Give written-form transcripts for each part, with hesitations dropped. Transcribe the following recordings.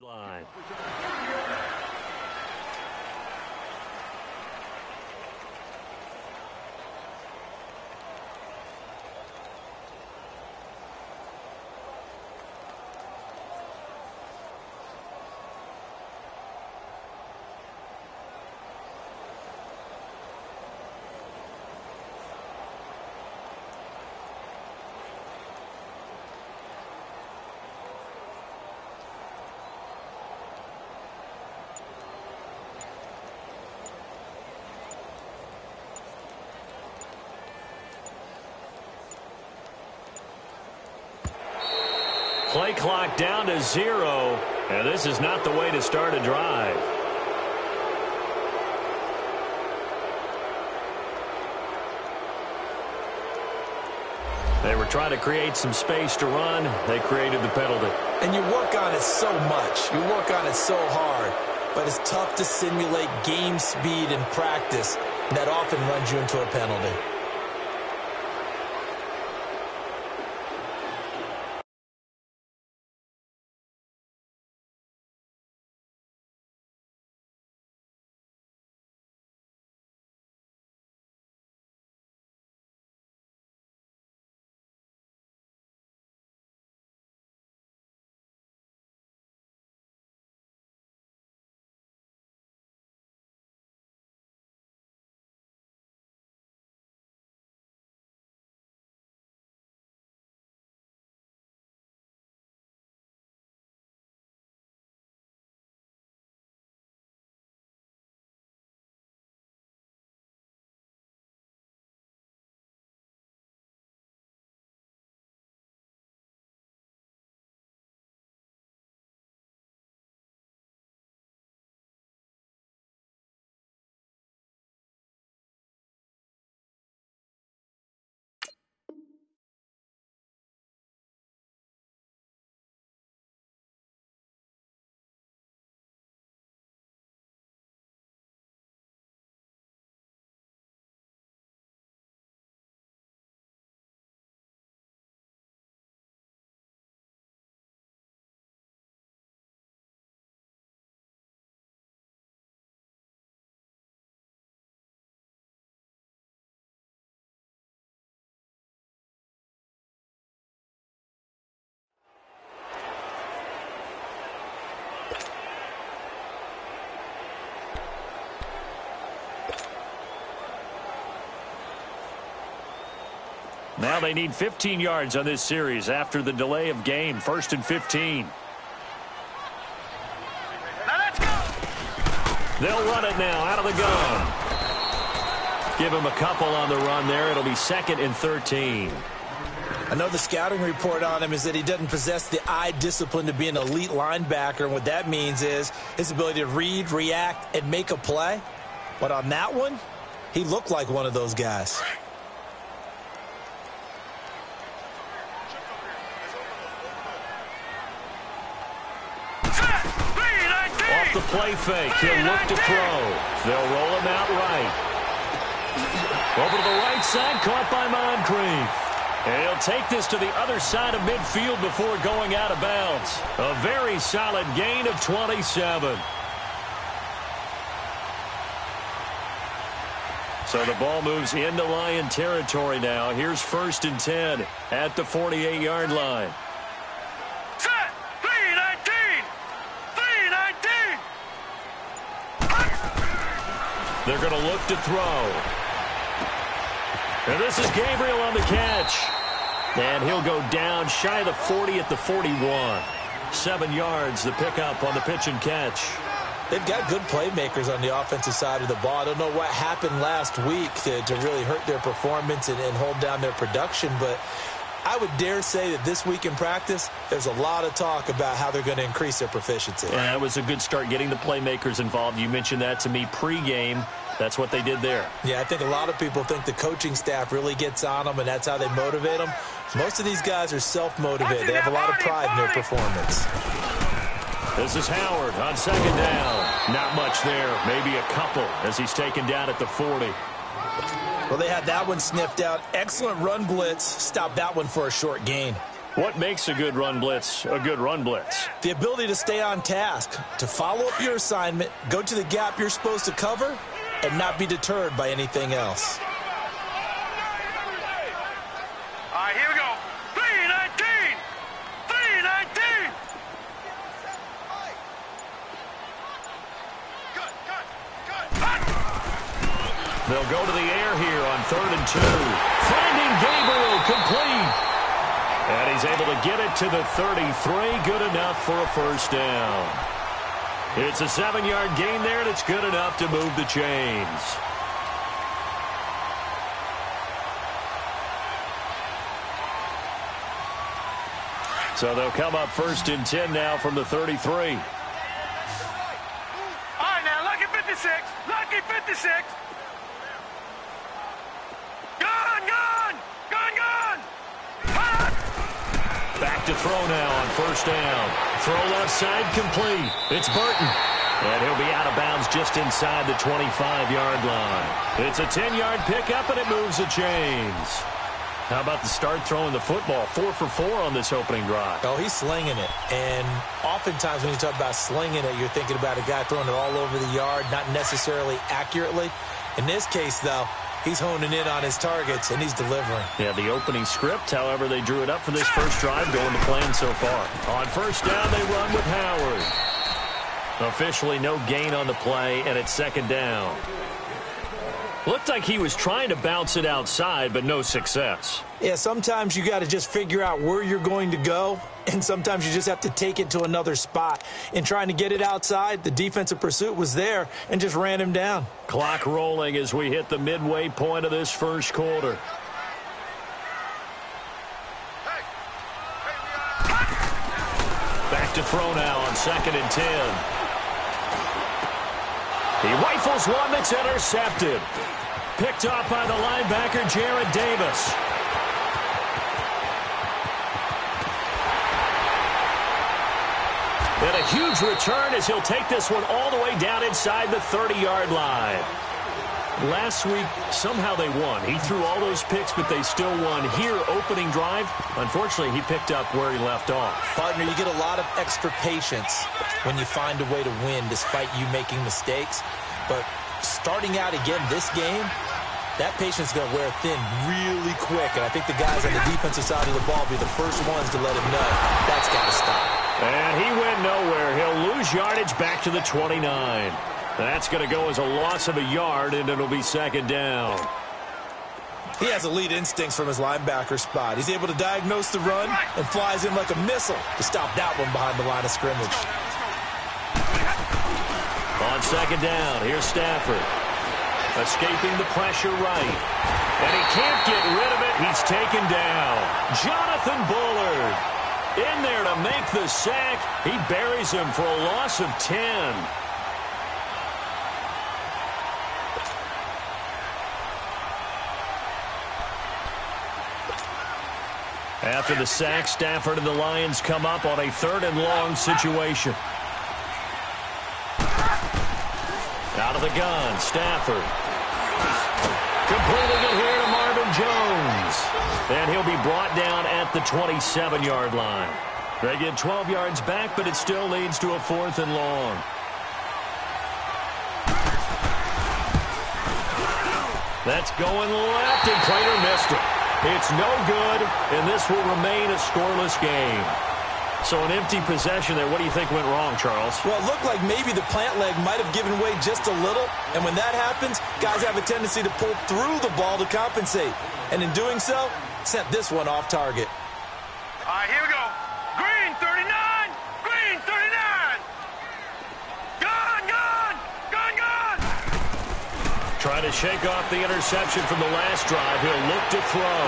Line. Play clock down to 0, and this is not the way to start a drive. They were trying to create some space to run. They created the penalty. And you work on it so much. You work on it so hard. But it's tough to simulate game speed in practice. And that often runs you into a penalty. Now they need 15 yards on this series after the delay of game. 1st and 15. Now let's go. They'll run it now out of the gun. Give him a couple on the run there. It'll be 2nd and 13. I know the scouting report on him is that he doesn't possess the eye discipline to be an elite linebacker. And what that means is his ability to read, react, and make a play. But on that one, he looked like one of those guys. Off the play fake, he'll look to throw. They'll roll him out right. Over to the right side, caught by Moncrief. And he'll take this to the other side of midfield before going out of bounds. A very solid gain of 27. So the ball moves into Lion territory now. Here's 1st and 10 at the 48-yard line. Set. 3-19. 3-19. They're going to look to throw. And this is Gabriel on the catch. And he'll go down shy of the 40 at the 41. 7 yards, the pickup on the pitch and catch. They've got good playmakers on the offensive side of the ball. I don't know what happened last week to really hurt their performance and hold down their production, but I would dare say that this week in practice, there's a lot of talk about how they're going to increase their proficiency. Yeah, it was a good start getting the playmakers involved. You mentioned that to me pregame. That's what they did there. Yeah, I think a lot of people think the coaching staff really gets on them, and that's how they motivate them. Most of these guys are self-motivated. They have a lot of pride in their performance. This is Howard on 2nd down. Not much there. Maybe a couple as he's taken down at the 40. Well, they had that one sniffed out. Excellent run blitz. Stopped that one for a short gain. What makes a good run blitz a good run blitz? The ability to stay on task, to follow up your assignment, go to the gap you're supposed to cover, and not be deterred by anything else. All right, here we go. 319! 319! Good. They'll go to the air here on 3rd and 2. Finding Gabriel complete. And he's able to get it to the 33. Good enough for a first down. It's a 7-yard gain there, and it's good enough to move the chains. So they'll come up 1st and 10 now from the 33. All right, now, lucky 56. Lucky 56. Gun! Back to throw now on 1st down. Throw left side complete. It's Burton. And he'll be out of bounds just inside the 25-yard line. It's a 10-yard pickup, and it moves the chains. How about the start throwing the football? 4 for 4 on this opening drive. Oh, he's slinging it. And oftentimes when you talk about slinging it, you're thinking about a guy throwing it all over the yard, not necessarily accurately. In this case, though, he's honing in on his targets, and he's delivering. Yeah, the opening script, however, they drew it up for this first drive, going to plan so far. On 1st down, they run with Howard. Officially no gain on the play, and it's 2nd down. Looked like he was trying to bounce it outside, but no success. Yeah, sometimes you got to just figure out where you're going to go, and sometimes you just have to take it to another spot. In trying to get it outside, the defensive pursuit was there and just ran him down. Clock rolling as we hit the midway point of this first quarter. Back to throw now on 2nd and 10. He rifles one that's intercepted. Picked off by the linebacker, Jared Davis. And a huge return as he'll take this one all the way down inside the 30-yard line. Last week, somehow they won. He threw all those picks, but they still won. Here, opening drive, unfortunately, he picked up where he left off. Partner, you get a lot of extra patience when you find a way to win despite you making mistakes. But starting out again this game, that patience is going to wear thin really quick. And I think the guys on the defensive side of the ball will be the first ones to let him know that's got to stop. And he went nowhere. He'll lose yardage back to the 29. That's going to go as a loss of a yard, and it'll be 2nd down. He has elite instincts from his linebacker spot. He's able to diagnose the run and flies in like a missile to stop that one behind the line of scrimmage. On 2nd down, here's Stafford. Escaping the pressure right. And he can't get rid of it. He's taken down. Jonathan Bullard in there to make the sack. He buries him for a loss of 10. After the sack, Stafford and the Lions come up on a 3rd and long situation. Out of the gun, Stafford. Completing it here to Marvin Jones. And he'll be brought down at the 27-yard line. They get 12 yards back, but it still leads to a 4th and long. That's going left, and Prater missed it. It's no good, and this will remain a scoreless game. So an empty possession there. What do you think went wrong, Charles? Well, it looked like maybe the plant leg might have given way just a little. And when that happens, guys have a tendency to pull through the ball to compensate. And in doing so, sent this one off target. All right, here we go. Green 39. Green 39. Gun. Trying to shake off the interception from the last drive. He'll look to throw.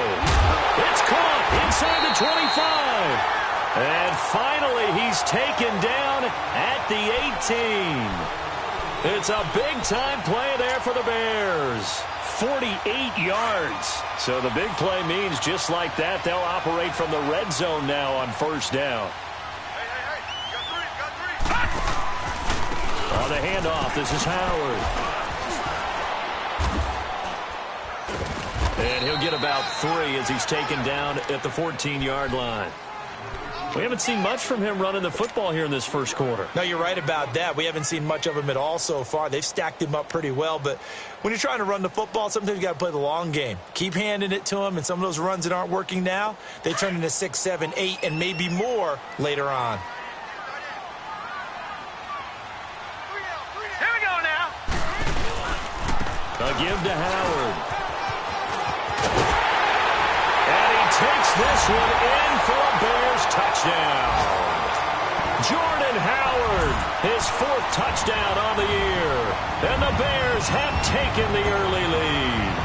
It's caught inside the 25. And finally, he's taken down at the 18. It's a big-time play there for the Bears. 48 yards. So the big play means just like that, they'll operate from the red zone now on 1st down. Hey. Got three. On the handoff, this is Howard. And he'll get about 3 as he's taken down at the 14-yard line. We haven't seen much from him running the football here in this first quarter. No, you're right about that. We haven't seen much of him at all so far. They've stacked him up pretty well, but when you're trying to run the football, sometimes you got to play the long game. Keep handing it to him, and some of those runs that aren't working now, they turn into 6, 7, 8, and maybe more later on. Here we go now. A give to Howard. And he takes this one in for a Bears touchdown. Jordan Howard, his 4th touchdown on the year. And the Bears have taken the early lead.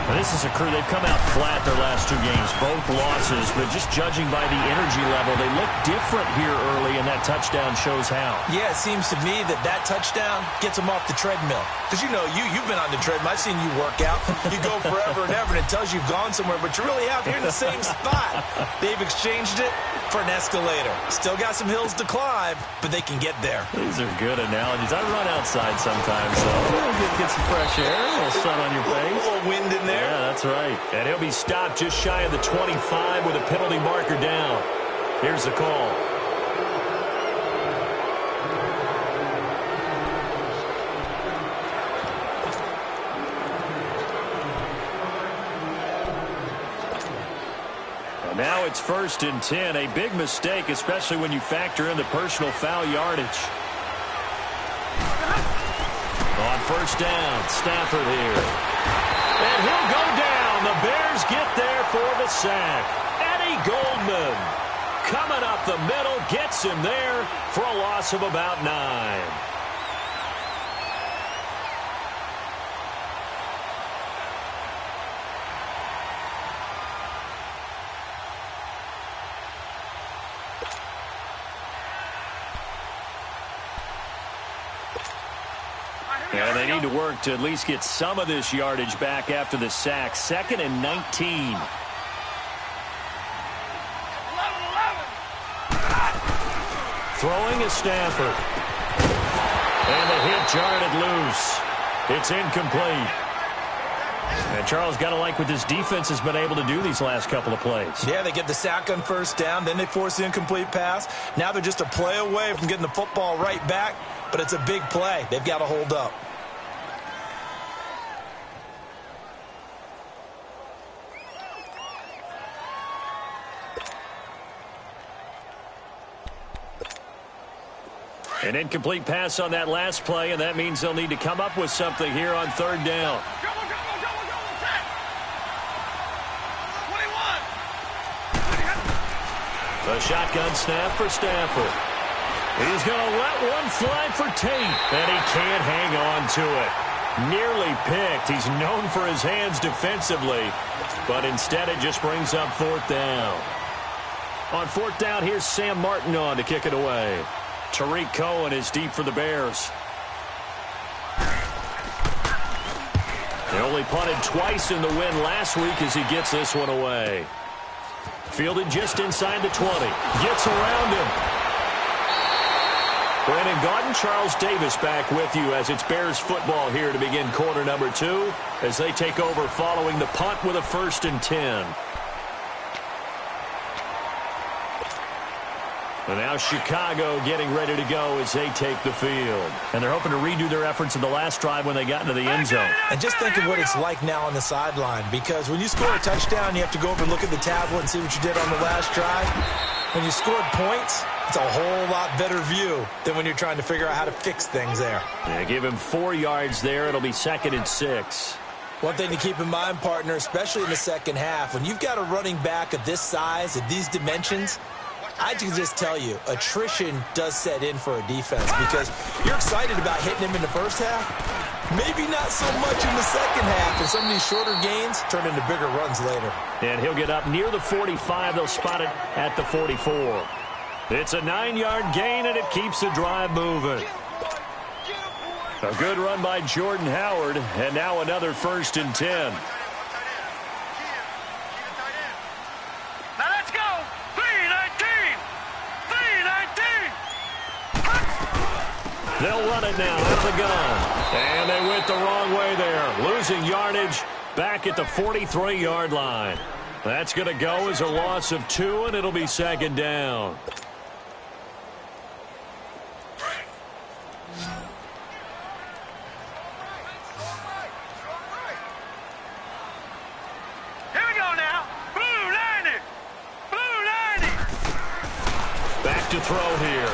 Now, this is a crew, they've come out flat their last 2 games, both losses, but just judging by the energy level, they look different here early, and that touchdown shows how. Yeah, it seems to me that touchdown gets them off the treadmill. Because, you know, you've been on the treadmill. I've seen you work out. You go forever and ever, and it tells you you've gone somewhere, but you're really out here in the same spot. They've exchanged it for an escalator. Still got some hills to climb, but they can get there. These are good analogies. I run outside sometimes, though. Get some fresh air, a little sun on your face. A little wind in there. Yeah, that's right. And he'll be stopped just shy of the 25 with a penalty marker down. Here's the call. And now it's 1st and 10. A big mistake, especially when you factor in the personal foul yardage. On 1st down, Stafford here. And he'll go down. The Bears get there for the sack. Eddie Goldman coming up the middle, gets him there for a loss of about 9. And they need to work to at least get some of this yardage back after the sack. 2nd and 19. Throwing is Stafford. And the hit jarred it loose. It's incomplete. And Charles, got to like what this defense has been able to do these last couple of plays. Yeah, they get the sack on 1st down, then they force the incomplete pass. Now they're just a play away from getting the football right back, but it's a big play. They've got to hold up. An incomplete pass on that last play, and that means they'll need to come up with something here on 3rd down. The shotgun snap for Stafford. He's going to let one fly for Tate, and he can't hang on to it. Nearly picked. He's known for his hands defensively, but instead it just brings up 4th down. On 4th down, here's Sam Martin on to kick it away. Tariq Cohen is deep for the Bears. They only punted twice in the win last week as he gets this one away. Fielded just inside the 20. Gets around him. Brandon Gaudin, Charles Davis back with you as it's Bears football here to begin quarter number 2 as they take over following the punt with a 1st and 10. And now Chicago getting ready to go as they take the field. And they're hoping to redo their efforts in the last drive when they got into the end zone. And just think of what it's like now on the sideline, because when you score a touchdown, you have to go over and look at the tablet and see what you did on the last drive. When you scored points, it's a whole lot better view than when you're trying to figure out how to fix things there. Yeah, give him 4 yards there. It'll be 2nd and 6. One thing to keep in mind, partner, especially in the second half, when you've got a running back of this size, of these dimensions, I can just tell you, attrition does set in for a defense because you're excited about hitting him in the first half. Maybe not so much in the second half, and some of these shorter gains turn into bigger runs later. And he'll get up near the 45. They'll spot it at the 44. It's a 9-yard gain, and it keeps the drive moving. A good run by Jordan Howard, and now another 1st and 10. They'll run it now out of the gun. And they went the wrong way there. Losing yardage back at the 43-yard line. That's going to go as a loss of 2, and it'll be second down. Here we go now. Blue lining. Blue lining. Back to throw here.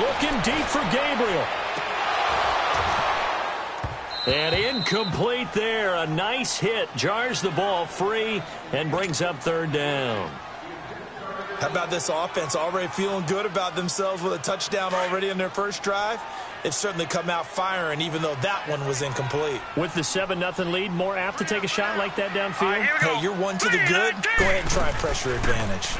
Looking deep for Gabriel. And incomplete there. A nice hit. Jars the ball free and brings up third down. How about this offense already feeling good about themselves with a touchdown already in their first drive? They've certainly come out firing, even though that one was incomplete. With the 7-0 lead, more apt to take a shot like that downfield? Hey, you're one to the good. Go ahead and try and pressure advantage.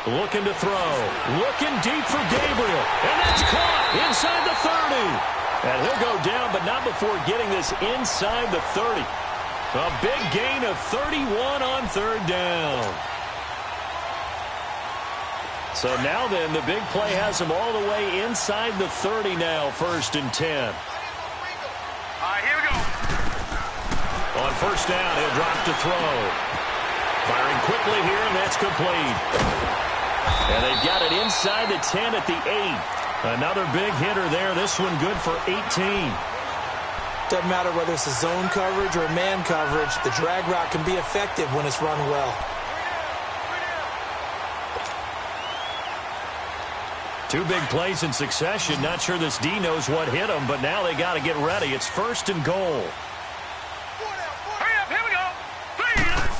Looking to throw. Looking deep for Gabriel. And that's caught inside the 30. And he'll go down, but not before getting this inside the 30. A big gain of 31 on third down. So now then, the big play has him all the way inside the 30 now, 1st and 10. All right, here we go. On first down, he'll drop to throw. Firing quickly here, and that's complete. And they've got it inside the 10 at the 8. Another big hitter there. This one good for 18. Doesn't matter whether it's a zone coverage or a man coverage. The drag route can be effective when it's run well. Two big plays in succession. Not sure this D knows what hit him, but now they got to get ready. It's 1st and goal. Hurry up, here we go. Please.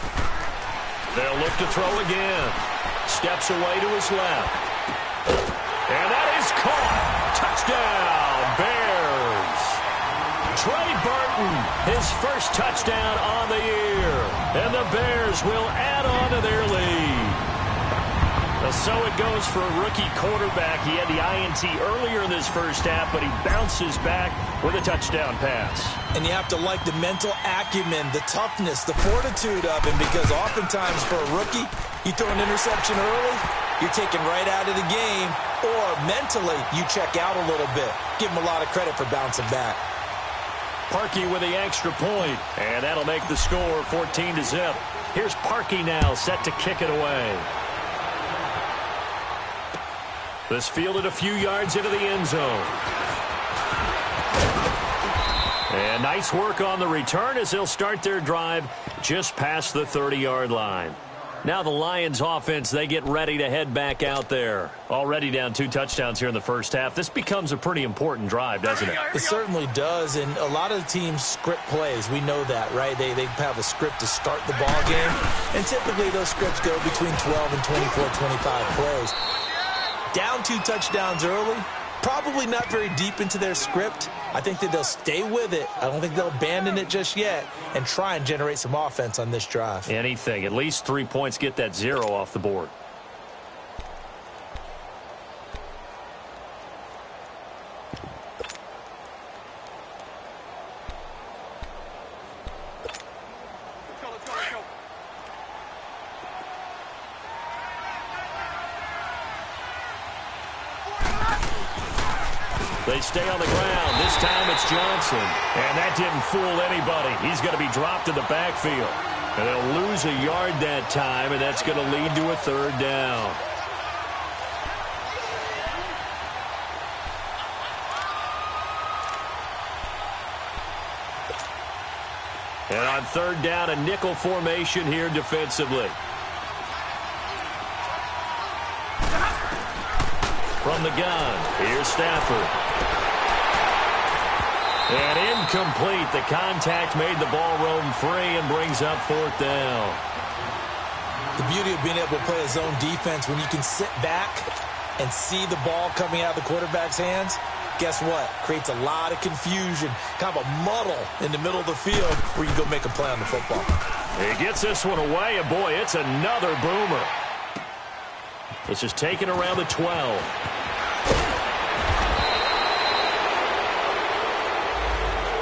They'll look to throw again. Steps away to his left. And that is caught. Touchdown, Bears. Trey Burton, his first touchdown on the year. And the Bears will add on to their lead. So it goes for a rookie quarterback. He had the INT earlier in this first half, but he bounces back with a touchdown pass. And you have to like the mental acumen, the toughness, the fortitude of him, because oftentimes for a rookie, you throw an interception early, you're taken right out of the game, or mentally you check out a little bit. Give him a lot of credit for bouncing back. Parkey with the extra point, and that'll make the score 14-0. Here's Parkey now, set to kick it away. This fielded a few yards into the end zone. And nice work on the return as they'll start their drive just past the 30-yard line. Now the Lions offense, they get ready to head back out there. Already down 2 touchdowns here in the first half. This becomes a pretty important drive, doesn't it? It certainly does, and a lot of the teams script plays. We know that, right? They have a script to start the ball game, and typically those scripts go between 12 and 24, 25 plays. Down 2 touchdowns early, probably not very deep into their script. I think that they'll stay with it. I don't think they'll abandon it just yet and try and generate some offense on this drive. Anything. At least 3 points, get that 0 off the board. They stay on the ground. This time it's Johnson. And that didn't fool anybody. He's going to be dropped in the backfield. And they'll lose a yard that time, and that's going to lead to a third down. And on third down, a nickel formation here defensively. From the gun, here's Stafford. And incomplete. The contact made the ball roam free and brings up 4th down. The beauty of being able to play a zone defense, when you can sit back and see the ball coming out of the quarterback's hands, guess what? Creates a lot of confusion, kind of a muddle in the middle of the field where you go make a play on the football. He gets this one away, and boy, it's another boomer. This is taken around the 12.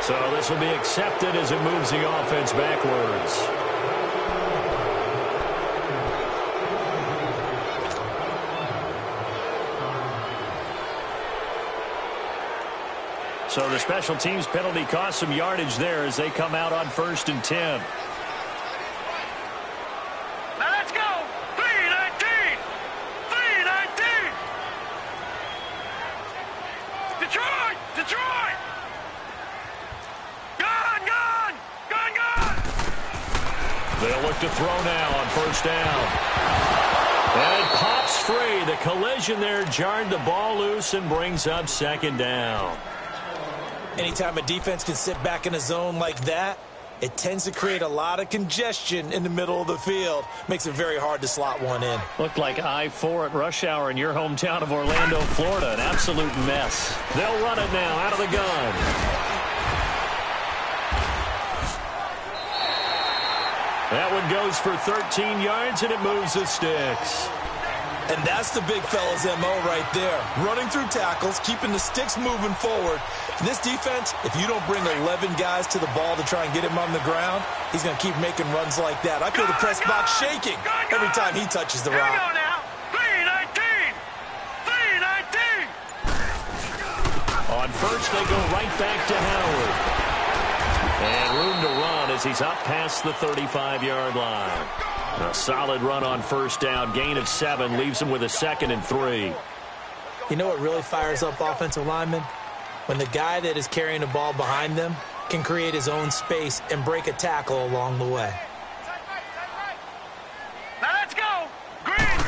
So this will be accepted as it moves the offense backwards. So the special teams penalty cost some yardage there as they come out on 1st and 10. to throw now on first down. And it pops free. The collision there jarred the ball loose and brings up second down. Anytime a defense can sit back in a zone like that, it tends to create a lot of congestion in the middle of the field. Makes it very hard to slot one in. Looked like I-4 at rush hour in your hometown of Orlando, Florida. An absolute mess. They'll run it now out of the gun. That one goes for 13 yards, and it moves the sticks. And that's the big fella's MO right there. Running through tackles, keeping the sticks moving forward. This defense, if you don't bring 11 guys to the ball to try and get him on the ground, he's going to keep making runs like that. I feel the press box shaking every time he touches the rock. Here we go now. 3-19. 3-19. On first, they go right back to Howard. And room to run as he's up past the 35-yard line. A solid run on first down. Gain of 7 leaves him with a 2nd and 3. You know what really fires up offensive linemen? When the guy that is carrying the ball behind them can create his own space and break a tackle along the way. Now let's go. Green.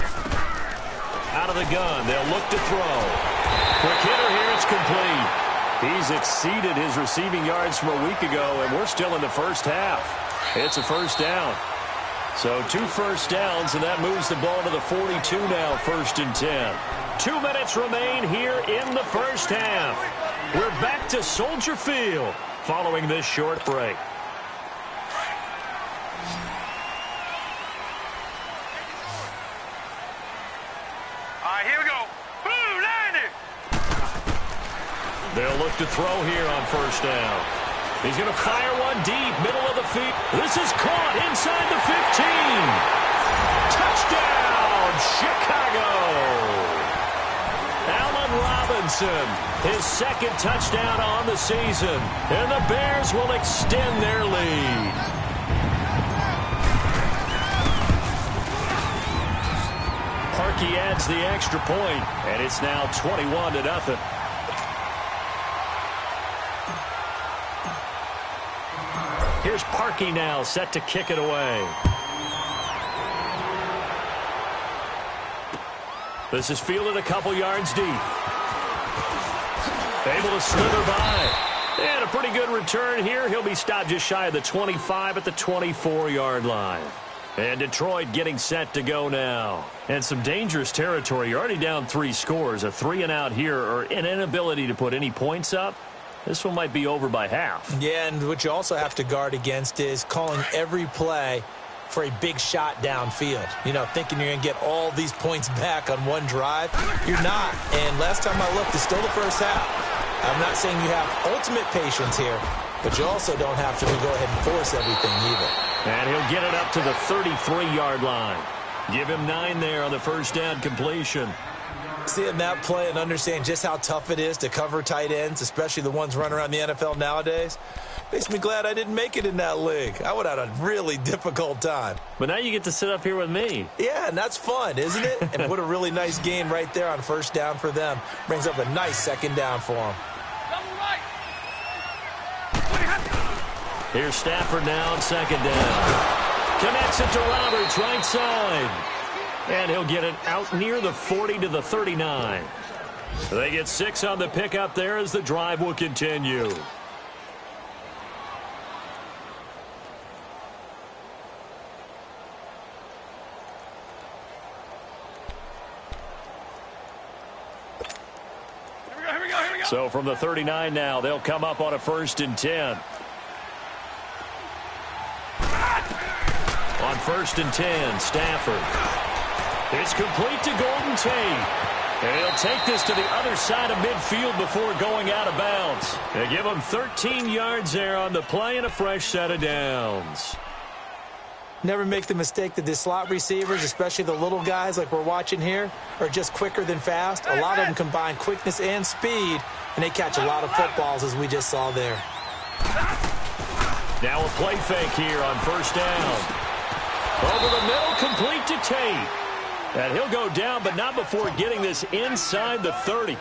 Out of the gun. They'll look to throw. Quick hitter here. It's complete. He's exceeded his receiving yards from a week ago, and we're still in the first half. It's a first down. So 2 first downs, and that moves the ball to the 42 now, 1st and 10. 2 minutes remain here in the first half. We're back to Soldier Field following this short break. All right, here we go. Blue, 90. They'll look to throw here on first down. He's going to fire one deep, middle of the field. This is caught inside the 15. Touchdown, Chicago. Allen Robinson, his 2nd touchdown on the season. And the Bears will extend their lead. Parkey adds the extra point, and it's now 21-0. Here's Parkey now, set to kick it away. This is fielded a couple yards deep. Able to slither by. And a pretty good return here. He'll be stopped just shy of the 25 at the 24-yard line. And Detroit getting set to go now. And some dangerous territory. You're already down 3 scores. A 3-and-out here, or an inability to put any points up. This one might be over by half. Yeah, and what you also have to guard against is calling every play for a big shot downfield. You know, thinking you're going to get all these points back on one drive. You're not. And last time I looked, it's still the first half. I'm not saying you have ultimate patience here, but you also don't have to go ahead and force everything either. And he'll get it up to the 33-yard line. Give him 9 there on the first down completion. Seeing that play and understand just how tough it is to cover tight ends, especially the ones running around the NFL nowadays, makes me glad I didn't make it in that league. I would have had a really difficult time. But now you get to sit up here with me. Yeah, and that's fun, isn't it? And what a really nice gain right there on first down for them. Brings up a nice 2nd down for them. Here's Stafford now on 2nd down. Connects it to Roberts, right side. And he'll get it out near the 40 to the 39. They get 6 on the pickup there as the drive will continue. Here we go. So from the 39 now, they'll come up on a 1st and 10. On 1st and 10, Stafford. It's complete to Golden Tate. And he'll take this to the other side of midfield before going out of bounds. They give him 13 yards there on the play and a fresh set of downs. Never make the mistake that the slot receivers, especially the little guys like we're watching here, are just quicker than fast. A lot of them combine quickness and speed, and they catch a lot of footballs, as we just saw there. Now a play fake here on first down. Over the middle, complete to Tate. And he'll go down, but not before getting this inside the 30.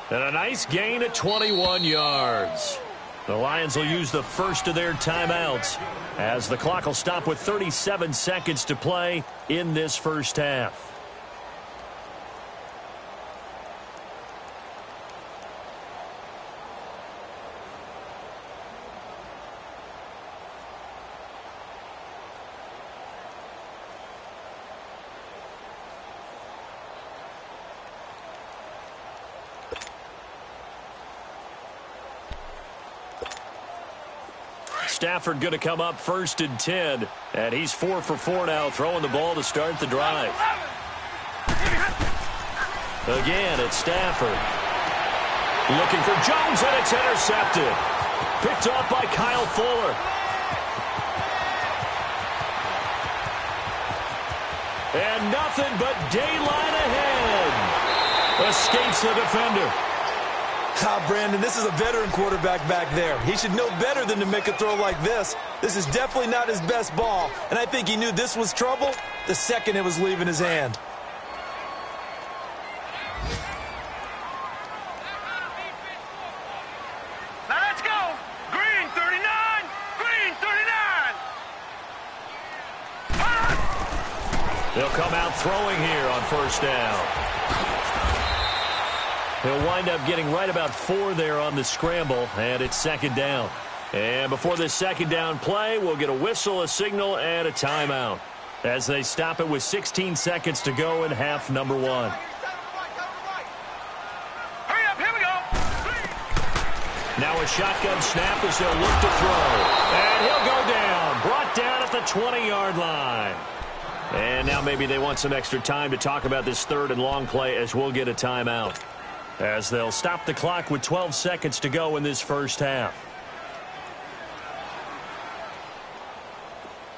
And a nice gain at 21 yards. The Lions will use the first of their timeouts as the clock will stop with 37 seconds to play in this first half. Stafford going to come up first and 10, and he's 4 for 4 now, throwing the ball to start the drive. Again, it's Stafford. Looking for Jones, and it's intercepted. Picked off by Kyle Fuller. And nothing but daylight ahead. Escapes the defender. Brandon, this is a veteran quarterback back there. He should know better than to make a throw like this. This is definitely not his best ball, and I think he knew this was trouble the second it was leaving his hand. Now let's go. Green 39. Green 39. They'll come out throwing here on first down. He'll wind up getting right about 4 there on the scramble, and it's second down. And before this second down play, we'll get a whistle, a signal, and a timeout as they stop it with 16 seconds to go in half number 1. Hurry up, here we go. Now a shotgun snap as they'll look to throw. And he'll go down, brought down at the 20-yard line. And now maybe they want some extra time to talk about this third and long play as we'll get a timeout, as they'll stop the clock with 12 seconds to go in this first half.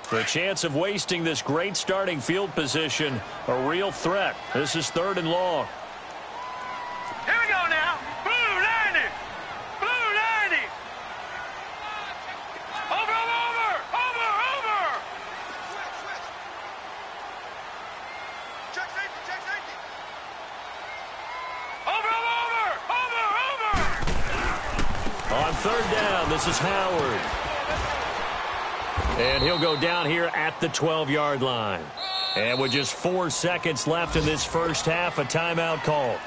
The chance of wasting this great starting field position, a real threat. This is third and long. Here we go now. Blue 90. Blue 90. Over. Check safety. Over. On third down, this is Howard. And he'll go down here at the 12-yard line. And with just 4 seconds left in this first half, a timeout call.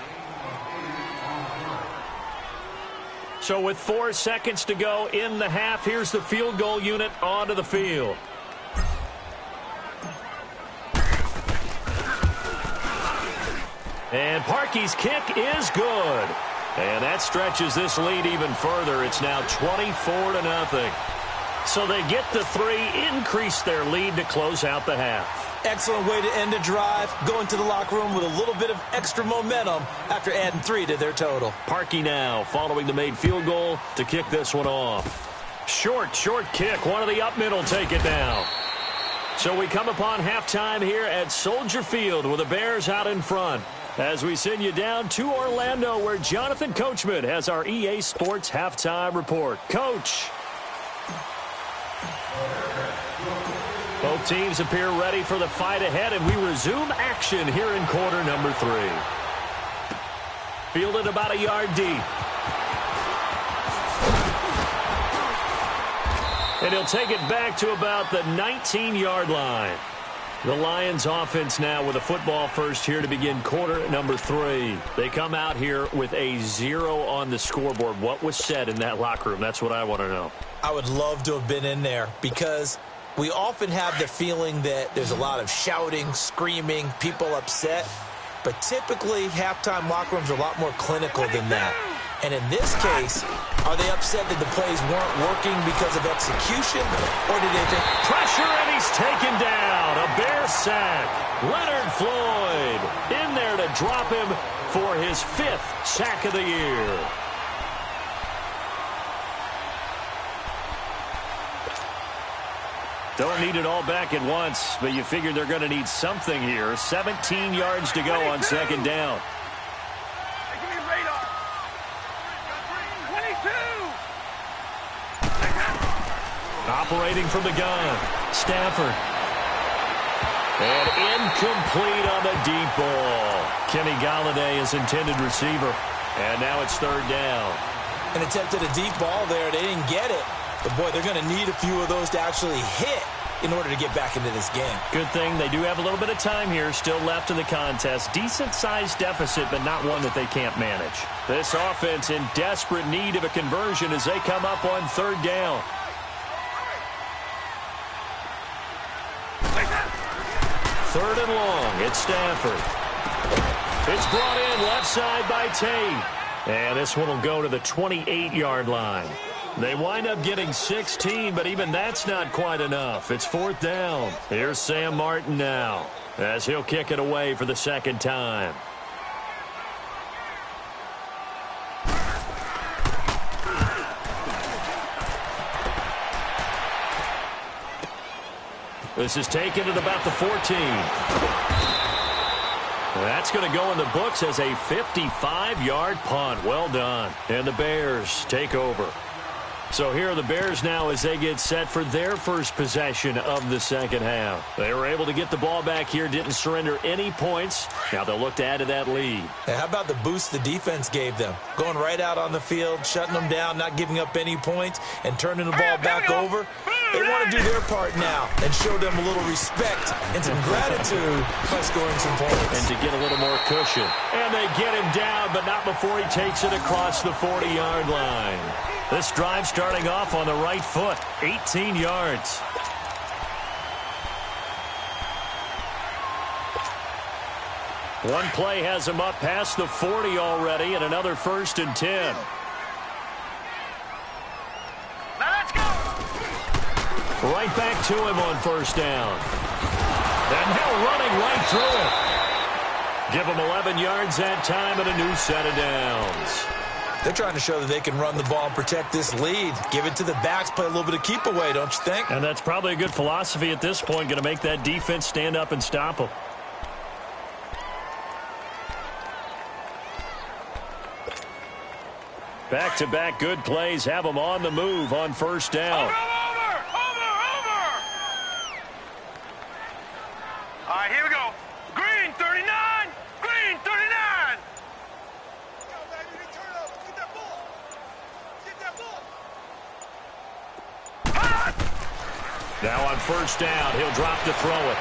So with 4 seconds to go in the half, here's the field goal unit onto the field. And Parkey's kick is good. And that stretches this lead even further. It's now 24-0. So they get the 3, increase their lead to close out the half. Excellent way to end a drive, going to the locker room with a little bit of extra momentum after adding 3 to their total. Parkey now following the made field goal to kick this one off. Short kick. One of the up middle take it down. So we come upon halftime here at Soldier Field with the Bears out in front, as we send you down to Orlando, where Jonathan Coachman has our EA Sports halftime report. Coach. Both teams appear ready for the fight ahead, and we resume action here in quarter number 3. Fielded about a yard deep. And he'll take it back to about the 19-yard line. The Lions offense now with a football first here to begin quarter number 3. They come out here with a 0 on the scoreboard. What was said in that locker room? That's what I want to know. I would love to have been in there, because we often have the feeling that there's a lot of shouting, screaming, people upset. But typically, halftime locker rooms are a lot more clinical than that. And in this case, are they upset that the plays weren't working because of execution? Or did they think pressure, and he's taken down? A Bear sack. Leonard Floyd in there to drop him for his 5th sack of the year. Don't need it all back at once, but you figure they're going to need something here. 17 yards to go on second down. Operating from the gun, Stafford. And incomplete on the deep ball. Kenny Golladay is intended receiver. And now it's third down. and attempted a deep ball there. They didn't get it. But, boy, they're going to need a few of those to actually hit in order to get back into this game. Good thing they do have a little bit of time here still left in the contest. Decent-sized deficit, but not one that they can't manage. This offense in desperate need of a conversion as they come up on third down. Third and long, it's Stafford. It's brought in left side by Tate. And this one will go to the 28-yard line. They wind up getting 16, but even that's not quite enough. It's fourth down. Here's Sam Martin now as he'll kick it away for the second time. This is taken at about the 14. That's going to go in the books as a 55-yard punt. Well done. And the Bears take over. So here are the Bears now as they get set for their first possession of the second half. They were able to get the ball back here, didn't surrender any points. Now they'll look to add to that lead. Hey, how about the boost the defense gave them? Going right out on the field, shutting them down, not giving up any points, and turning the ball back over. They want to do their part now and show them a little respect and some gratitude by scoring some points. And to get a little more cushion. And they get him down, but not before he takes it across the 40-yard line. This drive starting off on the right foot, 18 yards. One play has him up past the 40 already, and another 1st and 10. Now let's go. Right back to him on first down. And now running right through it. Give him 11 yards that time and a new set of downs. They're trying to show that they can run the ball and protect this lead. Give it to the backs, play a little bit of keep away, don't you think? And that's probably a good philosophy at this point, going to make that defense stand up and stop them. Back-to-back good plays have them on the move on first down. Over. All right, here we go. Green 39. Green 39. Now on first down, he'll drop to throw it.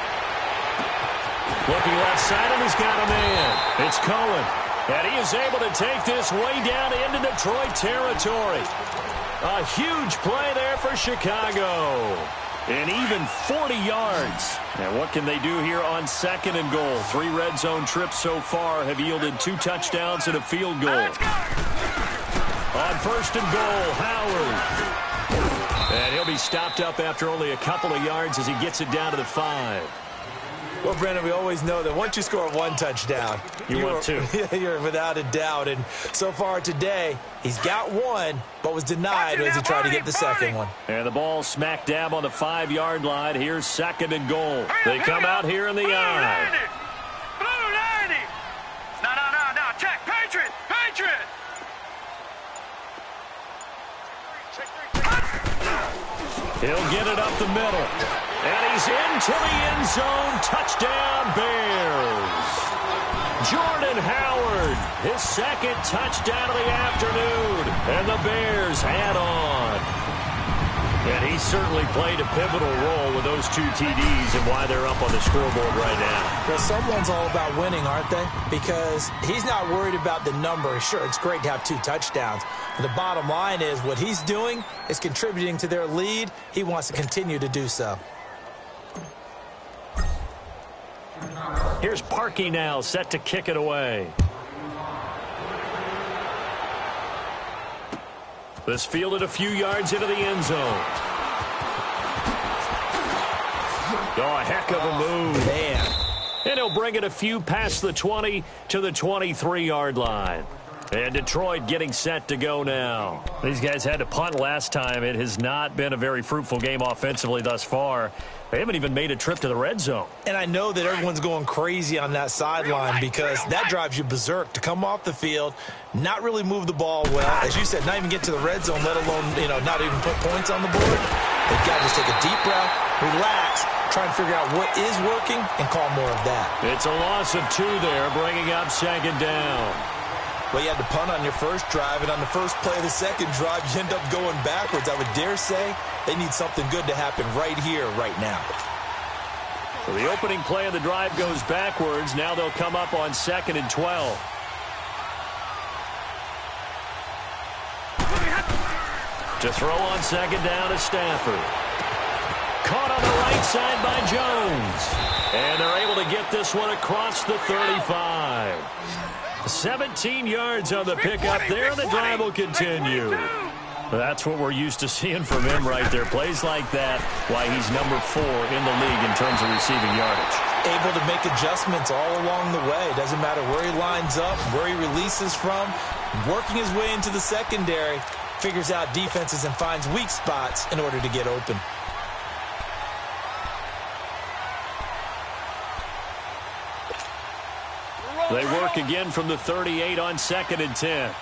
Looking left side, and he's got a man. It's Cohen. And he is able to take this way down into Detroit territory. A huge play there for Chicago. And even 40 yards. And what can they do here on second and goal? 3 red zone trips so far have yielded 2 touchdowns and a field goal. On first and goal, Howard. And he'll be stopped up after only a couple of yards as he gets it down to the 5. Well, Brandon, we always know that once you score 1 touchdown, want 2. You're without a doubt. And so far today, he's got 1, but was denied as he tried to get the second one. And the ball smack dab on the 5-yard line. Here's second and goal. They come out here in the eye. Blue 90. No. Check. Patriot. He'll get it up the middle. And he's into the end zone. Touchdown, Bears. Jordan Howard, his second touchdown of the afternoon. And the Bears add on. And he certainly played a pivotal role with those 2 TDs and why they're up on the scoreboard right now. Well, someone's all about winning, aren't they? Because he's not worried about the number. Sure, it's great to have 2 touchdowns. But the bottom line is what he's doing is contributing to their lead. He wants to continue to do so. Here's Parkey now, set to kick it away. This fielded a few yards into the end zone. Oh, a heck of a move. Man. And he'll bring it a few past the 20 to the 23-yard line. And Detroit getting set to go now. These guys had to punt last time. It has not been a very fruitful game offensively thus far. They haven't even made a trip to the red zone. And I know that everyone's going crazy on that sideline because that drives you berserk to come off the field, not really move the ball well. As you said, not even get to the red zone, let alone, not even put points on the board. They've got to just take a deep breath, relax, try and figure out what is working and call more of that. It's a loss of 2 there, bringing up second down. Well, you had to punt on your first drive, and on the first play of the second drive, you end up going backwards. I would dare say they need something good to happen right here, right now. So the opening play of the drive goes backwards. Now they'll come up on 2nd and 12. To throw on 2nd down is Stafford. Caught on the right side by Jones. And they're able to get this one across the 35. 17 yards on the pickup there, and the drive will continue. That's what we're used to seeing from him right there. Plays like that, why he's number 4 in the league in terms of receiving yardage. Able to make adjustments all along the way. Doesn't matter where he lines up, where he releases from. Working his way into the secondary, figures out defenses and finds weak spots in order to get open. They work again from the 38 on 2nd and 10.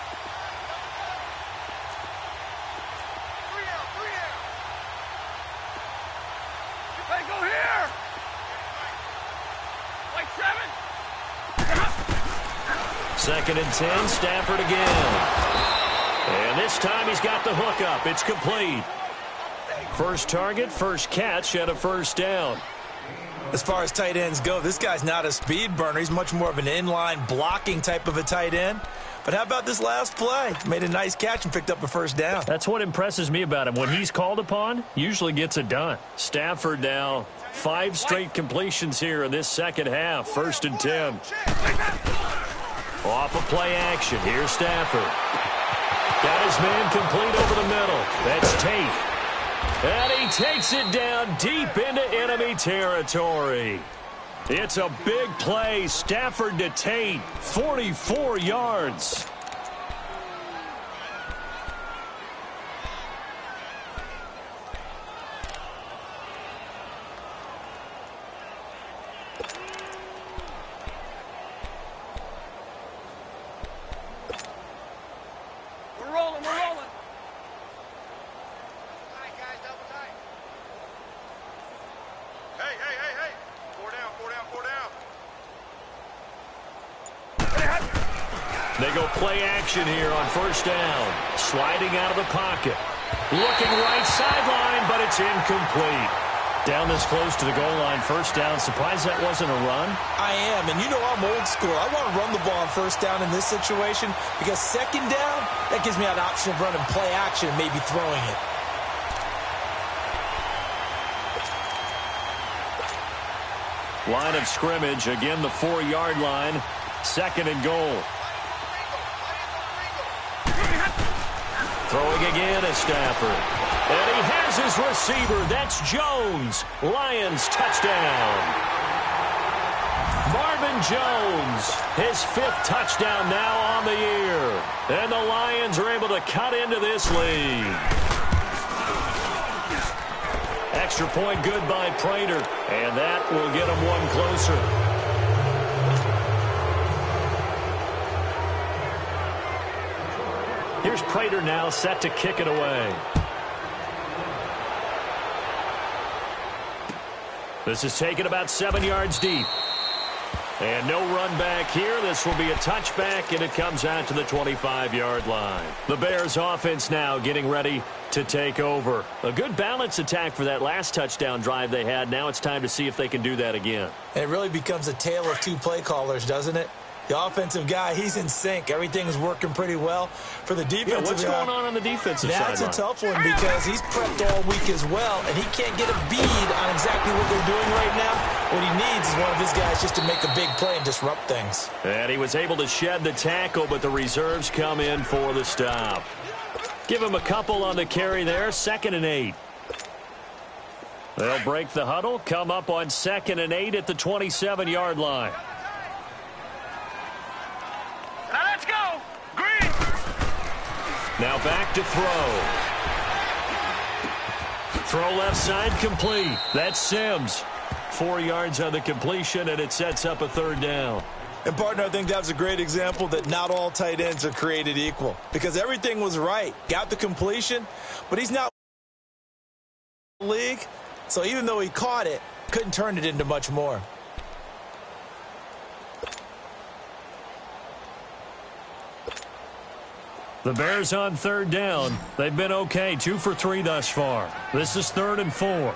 Second and 10, Stafford again. And this time he's got the hook up. It's complete. First target, first catch, and a first down. As far as tight ends go, this guy's not a speed burner. He's much more of an inline blocking type of a tight end. But how about this last play? Made a nice catch and picked up a first down. That's what impresses me about him. When he's called upon, usually gets it done. Stafford now, 5 straight completions here in this second half. 1st and 10. Off of play action. Here's Stafford. Got his man complete over the middle. That's Tate. And he takes it down deep into enemy territory. It's a big play. Stafford to Tate. 44 yards. We're rolling. Hey. 4 down. They go play action here on 1st down. Sliding out of the pocket. Looking right sideline, but it's incomplete. Down this close to the goal line, 1st down. Surprised that wasn't a run? I am, and you know I'm old school. I want to run the ball on 1st down in this situation because 2nd down, that gives me an option of running play action and maybe throwing it. Line of scrimmage, again the 4-yard line. 2nd and goal. Throwing again is Stafford. And he has his receiver. That's Jones. Lions touchdown. Marvin Jones, his 5th touchdown now on the year. And the Lions are able to cut into this lead. Extra point good by Prater. And that will get him one closer. Here's Prater now set to kick it away. This is taken about 7 yards deep. And no run back here. This will be a touchback, and it comes out to the 25-yard line. The Bears offense now getting ready to take over. A good balance attack for that last touchdown drive they had. Now it's time to see if they can do that again. And it really becomes a tale of 2 play callers, doesn't it? The offensive guy, he's in sync. Everything's working pretty well. For the defensive what's going on the defensive side? That's a tough one because he's prepped all week as well, and he can't get a bead on exactly what they're doing right now. What he needs is one of his guys just to make a big play and disrupt things. And he was able to shed the tackle, but the reserves come in for the stop. Give him a couple on the carry there. 2nd and 8. They'll break the huddle, come up on 2nd and 8 at the 27-yard line. Now let's go. Green. Now back to throw. Throw left side complete. That's Sims. 4 yards on the completion, and it sets up a 3rd down. And, partner, I think that was a great example that not all tight ends are created equal because everything was right. Got the completion, but he's not in the league. So even though he caught it, couldn't turn it into much more. The Bears on third down. They've been okay, 2 for 3 thus far. This is 3rd and 4. Now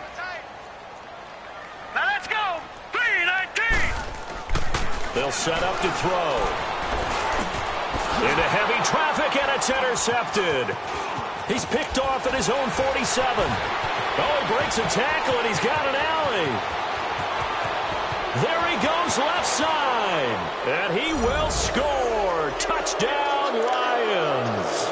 let's go. 3-19. They'll set up to throw. Into heavy traffic, and it's intercepted. He's picked off at his own 47. Oh, he breaks a tackle, and he's got an alley. There he goes left side. And he will score. Touchdown, Lions.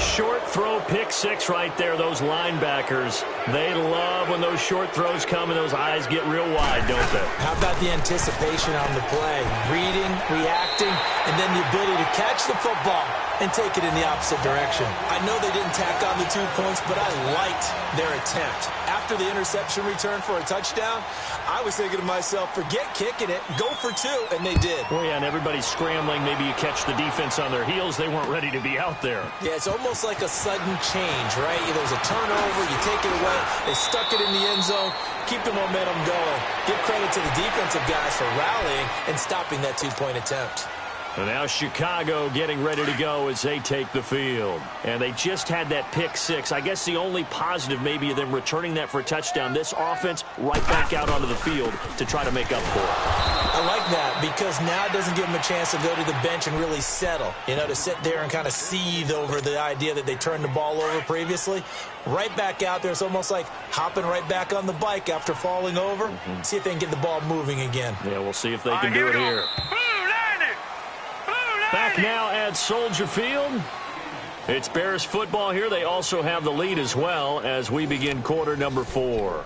Short throw, pick six right there. Those linebackers, they love when those short throws come and those eyes get real wide, don't they? How about the anticipation on the play? Reading, reacting, and then the ability to catch the football and take it in the opposite direction. I know they didn't tack on the 2 points, but I liked their attempt. After the interception return for a touchdown, I was thinking to myself, forget kicking it, go for 2, and they did. Oh, yeah, and everybody's scrambling. Maybe you catch the defense on their heels. They weren't ready to be out there. Yeah, it's almost like a sudden change, right? There's a turnover, you take it away, they stuck it in the end zone, keep the momentum going. Give credit to the defensive guys for rallying and stopping that 2-point attempt. And now Chicago getting ready to go as they take the field. And they just had that pick six. I guess the only positive maybe of them returning that for a touchdown. This offense right back out onto the field to try to make up for it. I like that because now it doesn't give them a chance to go to the bench and really settle. You know, to sit there and kind of seethe over the idea that they turned the ball over previously. Right back out there. It's almost like hopping right back on the bike after falling over. See if they can get the ball moving again. Yeah, we'll see if they can do it here. Back now at Soldier Field. It's Bears football here. They also have the lead as well as we begin quarter number 4.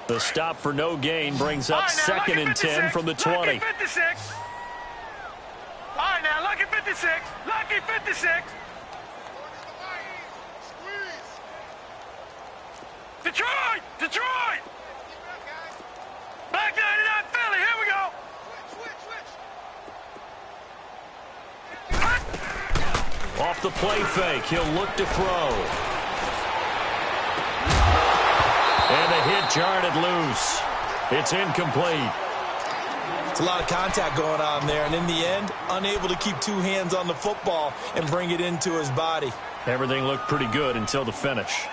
The stop for no gain brings up 2nd and 10 from the 20. Lucky 56. All right, now, lucky 56. Lucky 56. Detroit! Detroit! Back 99 Philly. Here we go. Off the play fake. He'll look to throw. And the hit jarred it loose. It's incomplete. It's a lot of contact going on there, and in the end, unable to keep 2 hands on the football and bring it into his body. Everything looked pretty good until the finish.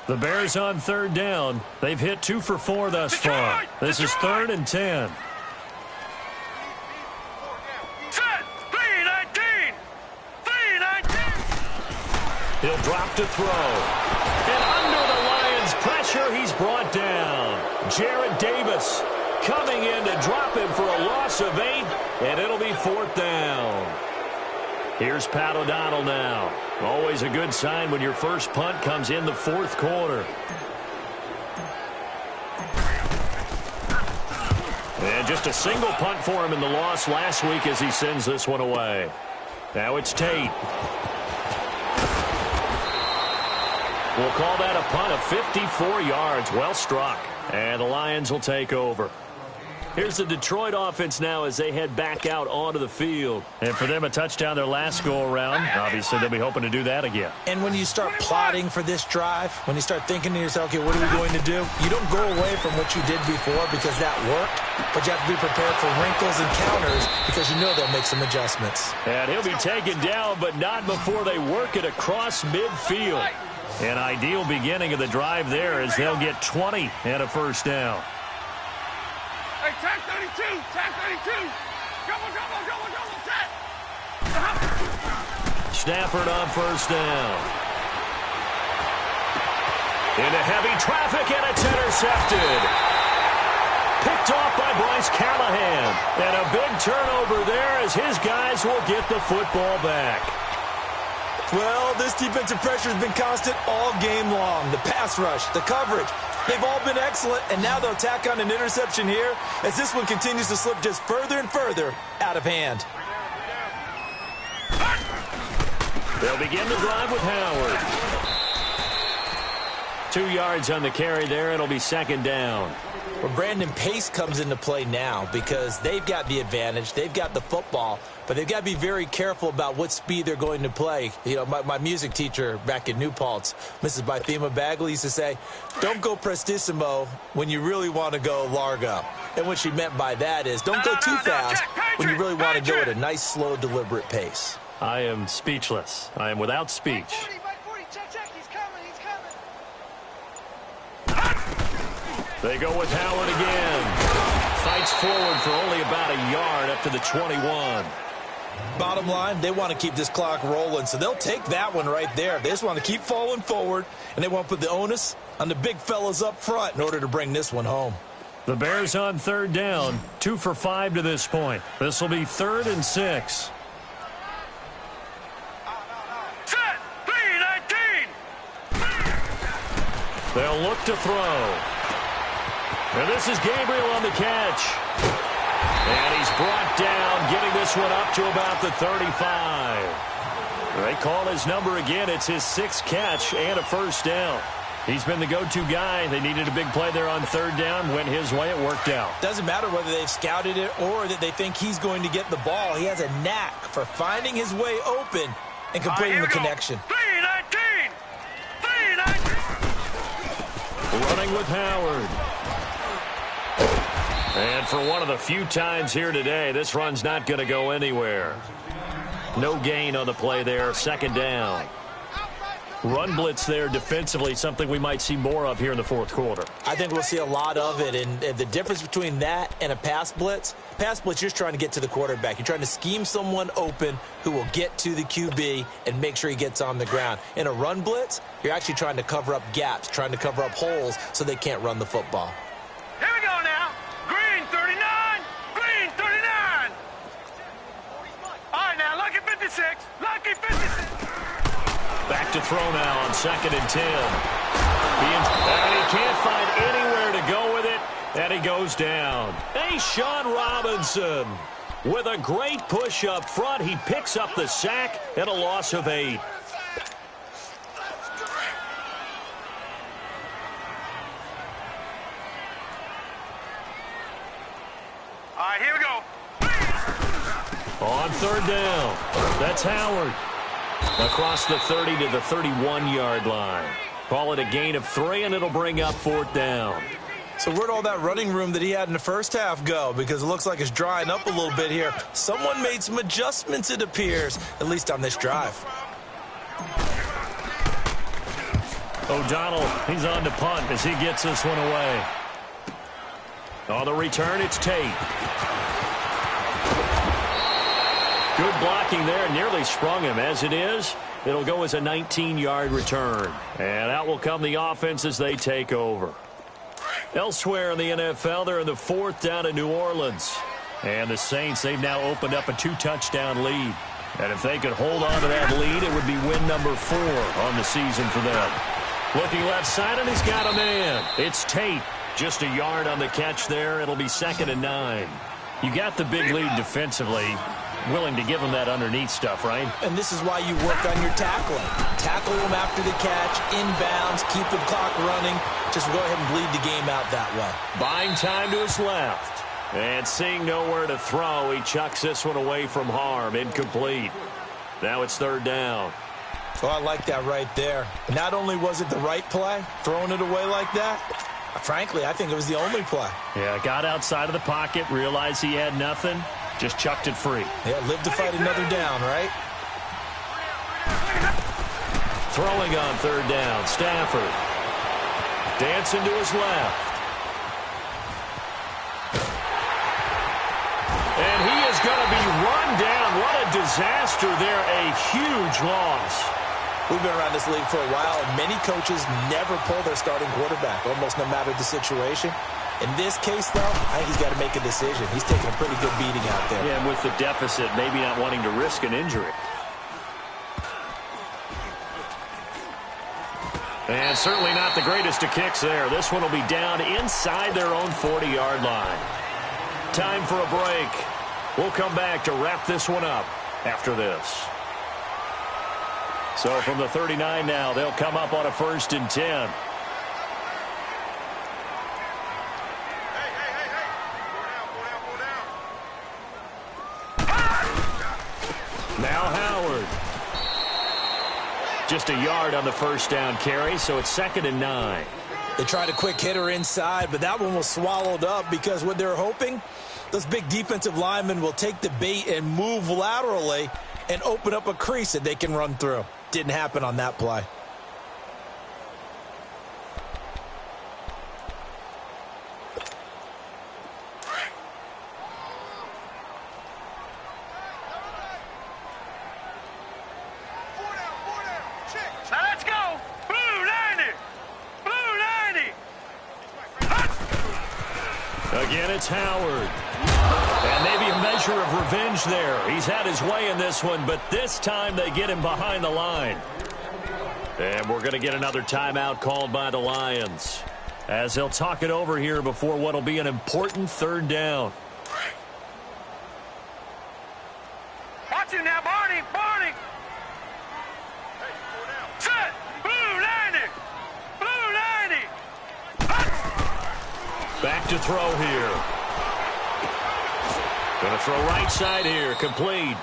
The Bears on third down. They've hit 2 for 4 thus far. This is 3rd and 10. He'll drop to throw. And under the Lions' pressure, he's brought down. Jarrett Davis coming in to drop him for a loss of 8, and it'll be 4th down. Here's Pat O'Donnell now. Always a good sign when your first punt comes in the 4th quarter. And just a single punt for him in the loss last week as he sends this one away. Now it's Tate. We'll call that a punt of 54 yards. Well struck. And the Lions will take over. Here's the Detroit offense now as they head back out onto the field. And for them, a touchdown their last go-around. Obviously, they'll be hoping to do that again. And when you start plotting for this drive, when you start thinking to yourself, okay, what are we going to do? You don't go away from what you did before because that worked, but you have to be prepared for wrinkles and counters because you know they'll make some adjustments. And he'll be taken down, but not before they work it across midfield. An ideal beginning of the drive there as they'll get 20 and a first down. Hey, tag 32, tag 32. Come on, tag. Stafford on first down. Into heavy traffic, and it's intercepted. Picked off by Bryce Callahan. And a big turnover there as his guys will get the football back. Well, this defensive pressure has been constant all game long. The pass rush, the coverage, they've all been excellent, and now they'll tack on an interception here as this one continues to slip just further and further out of hand. They'll begin the drive with Howard. 2 yards on the carry there. It'll be second down. Well, Brandon, pace comes into play now because they've got the advantage. They've got the football, but they've got to be very careful about what speed they're going to play. You know, my music teacher back in New Paltz, Mrs. Bythema Bagley, used to say, don't go prestissimo when you really want to go largo. And what she meant by that is don't go too fast when you really want to go at a nice, slow, deliberate pace. I am speechless. I am without speech. They go with Howard again. Fights forward for only about a yard up to the 21. Bottom line, they want to keep this clock rolling, so they'll take that one right there. They just want to keep falling forward, and they want to put the onus on the big fellas up front in order to bring this one home. The Bears on third down, 2 for 5 to this point. This will be 3rd and 6. Set, 3-19. They'll look to throw. And this is Gabriel on the catch. And he's brought down, getting this one up to about the 35. They call his number again. It's his 6th catch and a first down. He's been the go-to guy. They needed a big play there on third down. Went his way. It worked out. Doesn't matter whether they've scouted it or that they think he's going to get the ball. He has a knack for finding his way open and completing the connection. 3-19. 3-19. Running with Howard. And for one of the few times here today, this run's not going to go anywhere. No gain on the play there. 2nd down. Run blitz there defensively, something we might see more of here in the 4th quarter. I think we'll see a lot of it, and the difference between that and a pass blitz, you're just trying to get to the quarterback. You're trying to scheme someone open who will get to the QB and make sure he gets on the ground. In a run blitz, you're actually trying to cover up gaps, trying to cover up holes so they can't run the football. Here we go now. Green 39. Green 39. All right, now, lucky 56. Lucky 56. Back to throw now on 2nd and 10. And he can't find anywhere to go with it, and he goes down. Hey, Sean Robinson with a great push up front. He picks up the sack and a loss of 8. All right, here we go. On third down, that's Howard. Across the 30 to the 31-yard line. Call it a gain of 3, and it'll bring up 4th down. So where'd all that running room that he had in the first half go? Because it looks like it's drying up a little bit here. Someone made some adjustments, it appears, at least on this drive. O'Donnell, he's on to punt as he gets this one away. On the return, it's Tate. Good blocking there, nearly sprung him. As it is, it'll go as a 19-yard return. And out will come the offense as they take over. Elsewhere in the NFL, they're in the 4th down in New Orleans. And the Saints, they've now opened up a 2-touchdown lead. And if they could hold on to that lead, it would be win number 4 on the season for them. Looking left side, and he's got a man. It's Tate. Just a yard on the catch there. It'll be 2nd and 9. You got the big lead defensively. Willing to give them that underneath stuff, right? And this is why you work on your tackling. Tackle them after the catch, inbounds, keep the clock running. Just go ahead and bleed the game out that way. Buying time to his left. And seeing nowhere to throw, he chucks this one away from harm. Incomplete. Now it's 3rd down. Oh, I like that right there. Not only was it the right play, throwing it away like that, frankly, I think it was the only play. Yeah, got outside of the pocket, realized he had nothing. Just chucked it free. Yeah, live to fight another down, right? Throwing on 3rd down, Stafford. Dancing to his left. And he is going to be run down. What a disaster there. A huge loss. We've been around this league for a while, and many coaches never pull their starting quarterback, almost no matter the situation. In this case, though, I think he's got to make a decision. He's taking a pretty good beating out there. Yeah, and with the deficit, maybe not wanting to risk an injury. And certainly not the greatest of kicks there. This one will be down inside their own 40-yard line. Time for a break. We'll come back to wrap this one up after this. So from the 39 now, they'll come up on a 1st and 10. Now Howard. Just a yard on the first down carry, so it's 2nd and 9. They tried a quick hitter inside, but that one was swallowed up because what they're hoping, those big defensive linemen will take the bait and move laterally and open up a crease that they can run through. Didn't happen on that play. Again, it's Howard. And maybe a measure of revenge there. He's had his way in this one, but this time they get him behind the line. And we're going to get another timeout called by the Lions, as they'll talk it over here before what will be an important 3rd down. Watch it now, Barney! Barney! Set! Blue 90! Blue 90! Back to throw here. Going to throw right side here, complete.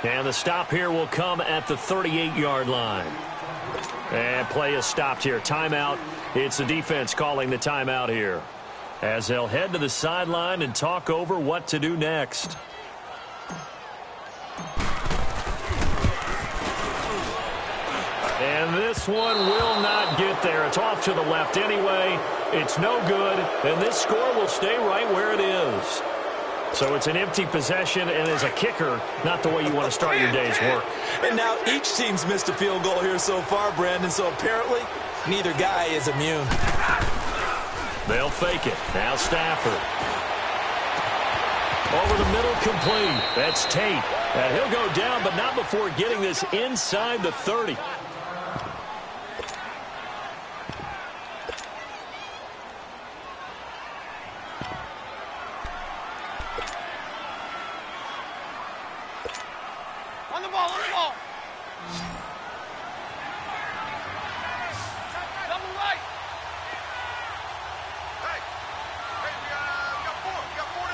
And the stop here will come at the 38-yard line. And play is stopped here. Timeout. It's the defense calling the timeout here, as they'll head to the sideline and talk over what to do next. And this one will not get there. It's off to the left anyway. It's no good, and this score will stay right where it is. So it's an empty possession, and as a kicker, not the way you want to start your day's work. And now each team's missed a field goal here so far, Brandon, so apparently neither guy is immune. They'll fake it. Now Stafford. Over the middle, complete. That's Tate. And he'll go down, but not before getting this inside the 30. On the ball, on the ball! Double right! Hey, we got four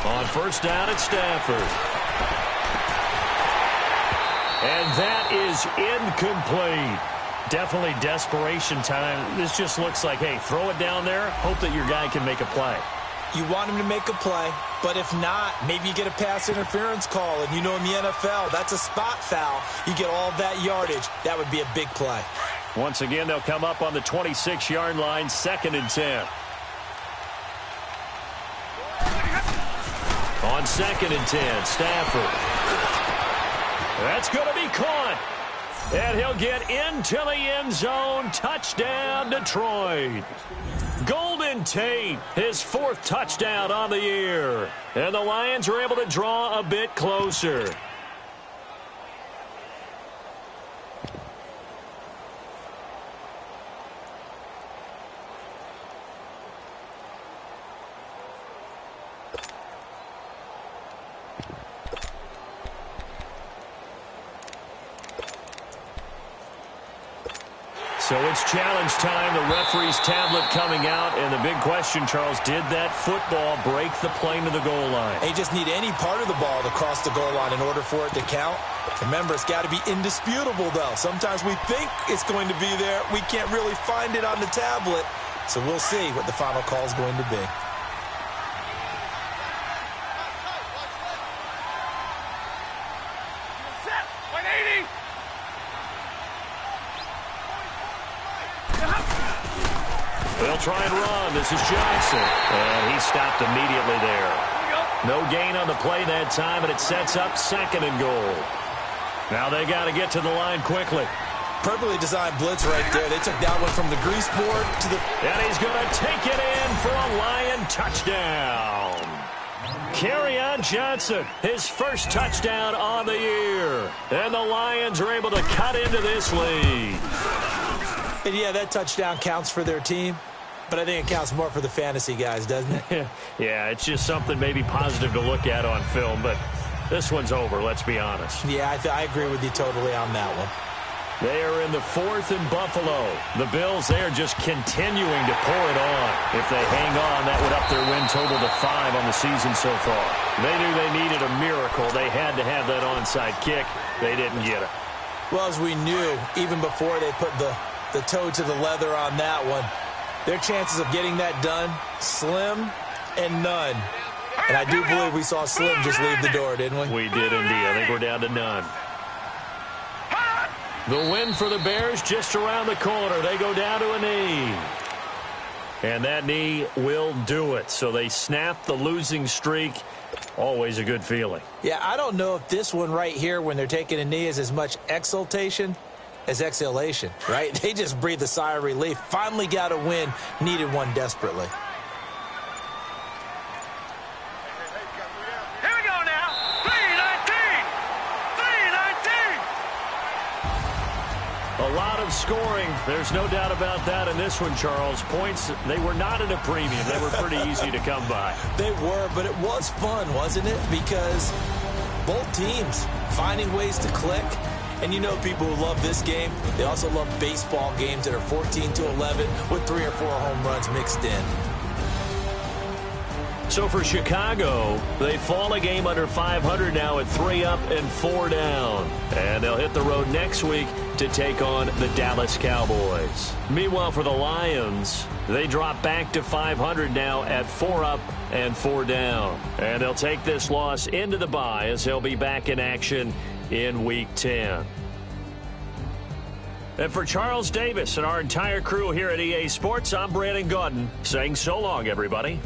now. On first down, it's Stafford. And that is incomplete. Definitely desperation time. This just looks like, hey, throw it down there, hope that your guy can make a play. You want him to make a play, but if not, maybe you get a pass interference call, and you know in the NFL, that's a spot foul. You get all that yardage. That would be a big play. Once again, they'll come up on the 26-yard line, 2nd and 10. On 2nd and 10, Stafford. That's going to be caught. And he'll get into the end zone. Touchdown, Detroit. Golden Tate, his 4th touchdown on the year. And the Lions are able to draw a bit closer. So it's challenge time. The referee's tablet coming out. And the big question, Charles, did that football break the plane to the goal line? They just need any part of the ball to cross the goal line in order for it to count. Remember, it's got to be indisputable, though. Sometimes we think it's going to be there. We can't really find it on the tablet. So we'll see what the final call is going to be. Set! 180! They'll try and run. This is Johnson. And he stopped immediately there. No gain on the play that time, and it sets up 2nd and goal. Now they got to get to the line quickly. Perfectly designed blitz right there. They took that one from the grease board to the... And he's going to take it in for a Lion touchdown. Kerryon Johnson, his 1st touchdown on the year. And the Lions are able to cut into this lead. And yeah, that touchdown counts for their team, but I think it counts more for the fantasy guys, doesn't it? Yeah, it's just something maybe positive to look at on film, but this one's over, let's be honest. Yeah, I agree with you totally on that one. They are in the 4th in Buffalo. The Bills, they are just continuing to pour it on. If they hang on, that would up their win total to 5 on the season so far. They knew they needed a miracle. They had to have that onside kick. They didn't get it. Well, as we knew, even before they put the toe to the leather on that one, their chances of getting that done, slim and none. And I do believe we saw Slim just leave the door, didn't we? We did indeed. I think we're down to none. The win for the Bears just around the corner. They go down to a knee. And that knee will do it. So they snap the losing streak. Always a good feeling. Yeah, I don't know if this one right here, when they're taking a knee, is as much exultation as exhalation, right? They just breathe a sigh of relief. Finally got a win. Needed one desperately. Here we go now. 3-19. 3-19. A lot of scoring. There's no doubt about that in this one, Charles. Points, they were not at a premium. They were pretty easy to come by. They were, but it was fun, wasn't it? Because both teams finding ways to click. And you know people who love this game, they also love baseball games that are 14-11 with 3 or 4 home runs mixed in. So for Chicago, they fall a game under 500 now at 3 up and 4 down. And they'll hit the road next week to take on the Dallas Cowboys. Meanwhile, for the Lions, they drop back to 500 now at 4 up and 4 down. And they'll take this loss into the bye as they'll be back in action in Week 10. And for Charles Davis and our entire crew here at EA Sports, I'm Brandon Gaudin saying so long, everybody.